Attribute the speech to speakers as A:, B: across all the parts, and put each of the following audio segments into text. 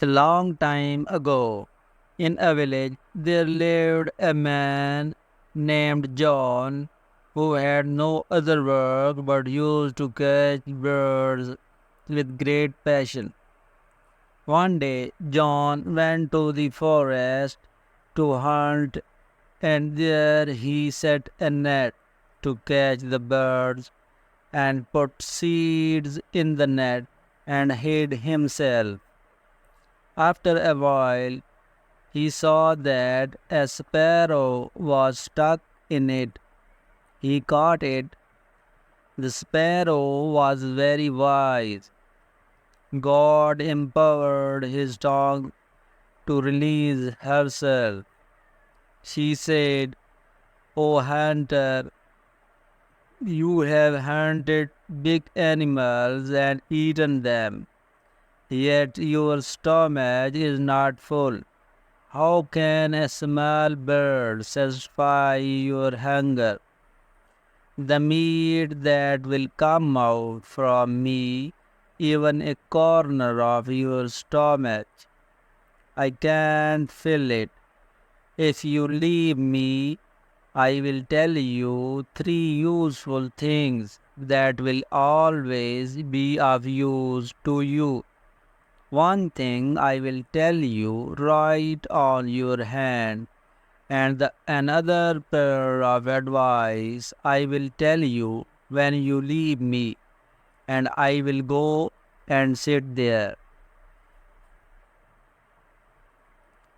A: A long time ago, in a village, there lived a man named John who had no other work but used to catch birds with great passion. One day, John went to the forest to hunt, and there he set a net to catch the birds and put seeds in the net and hid himself. After a while, he saw that a sparrow was stuck in it. He caught it. The sparrow was very wise. God empowered his tongue to release herself. She said, "O hunter, you have hunted big animals and eaten them, yet your stomach is not full. How can a small bird satisfy your hunger? The meat that will come out from me, even a corner of your stomach, I can't fill it. If you leave me, I will tell you three useful things that will always be of use to you. One thing I will tell you right on your hand, and another pair of advice I will tell you when you leave me, and I will go and sit there.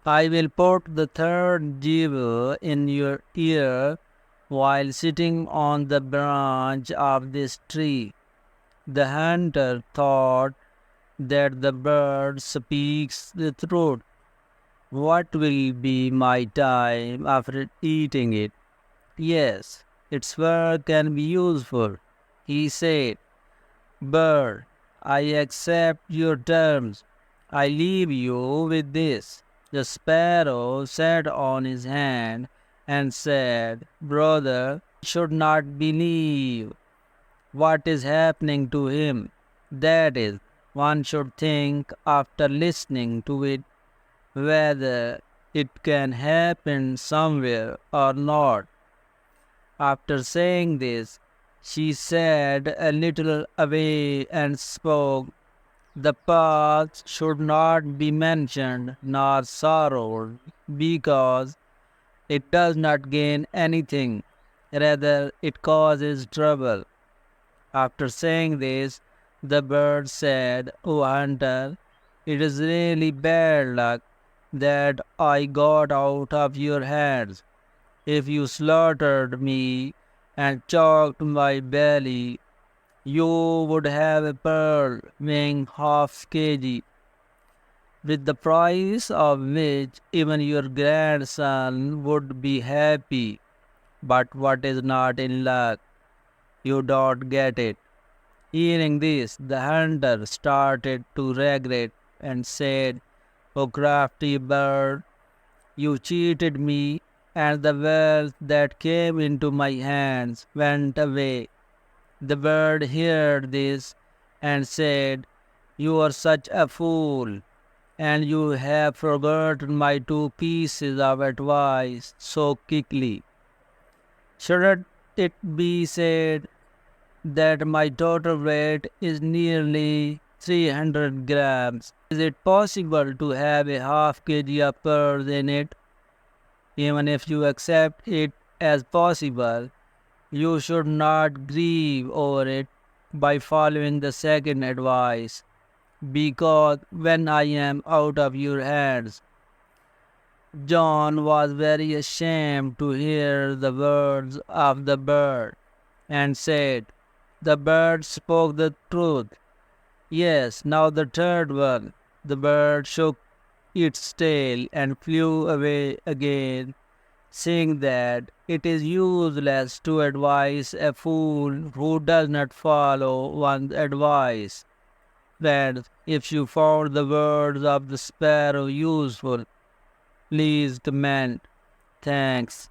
A: I will put the third jewel in your ear while sitting on the branch of this tree." The hunter thought that the bird speaks the truth. What will be my time after eating it? Yes, its work can be useful, he said. "Bird, I accept your terms. I leave you with this." The sparrow sat on his hand and said, "Brother, should not believe what is happening to him. That is, one should think after listening to it whether it can happen somewhere or not." After saying this, she sat a little away and spoke. "The past should not be mentioned nor sorrowed, because it does not gain anything, rather, it causes trouble." After saying this, the bird said, "O hunter, it is really bad luck that I got out of your hands. If you slaughtered me and choked my belly, you would have a pearl weighing half kg, with the price of which even your grandson would be happy. But what is not in luck, you don't get it." Hearing this, the hunter started to regret and said, "O crafty bird, you cheated me, and the wealth that came into my hands went away." The bird heard this and said, "You are such a fool, and you have forgotten my two pieces of advice so quickly. Shouldn't it be said that my total weight is nearly 300 grams? Is it possible to have a half kg of pearls in it? Even if you accept it as possible, you should not grieve over it by following the second advice, because when I am out of your hands." John was very ashamed to hear the words of the bird and said, "The bird spoke the truth. Yes, now the third one." The bird shook its tail and flew away again, saying that it is useless to advise a fool who does not follow one's advice. Friends, if you found the words of the sparrow useful, please comment. Thanks.